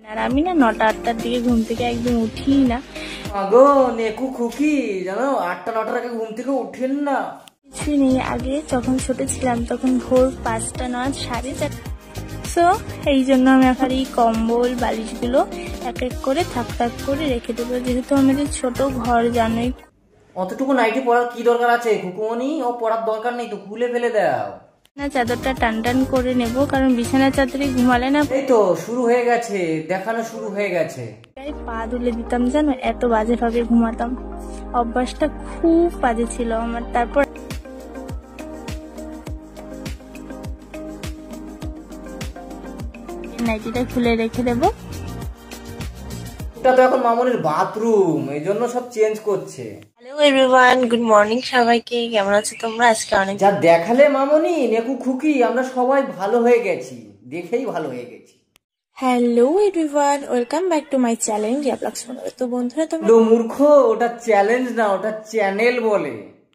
আর আমি না 9টা-8টার দিকে ঘুম থেকে একদম উঠি না। আগো নেকু খুকি জানো 8টা-9টার আগে ঘুম থেকে উঠেন না। কিছুই নেই, আগে যখন ছোট ছিলাম তখন ভোর 5টা নয় 4:30। সো এই জন্য আমি এখন এই কম্বল বালিশগুলো এক এক করে থাক থাক করে রেখে দেবো, যেহেতু আমাদের ছোট ঘর জানোই। অতটুকু নাইটি পরার কি দরকার আছে খুকুমনি? ও পরার দরকার নেই তো, খুলে ফেলে দাও না, চাদরটা টান টান করে নেব, কারণ বিছানা চাদরে ঘুমালে না। এই তো শুরু হয়ে গেছে, দেখানো শুরু হয়ে গেছে। পা দুলে দিতাম জানো, এত বাজে ভাবে ঘুমাতাম। অভ্যাসটা খুব বাজে ছিল আমার। তারপর নাইটিটা খুলে রেখে দেবো। এটা তো এখন মামুনির বাথরুম, এই জন্য সব চেঞ্জ করছে। হ্যালো এভরিওয়ান, গুড মর্নিং সবাইকে। কেমন আছো তোমরা? আজকে অনেক যা দেখালে মামুনি নেকু খুকি, আমরা সবাই ভালো হয়ে গেছি, দেখেই ভালো হয়ে গেছি। Hello everyone, welcome back to my channel Riya blogs. তো বন্ধুরা তোমরা মূর্খ, ওটা চ্যালেঞ্জ না, ওটা চ্যানেল বলে।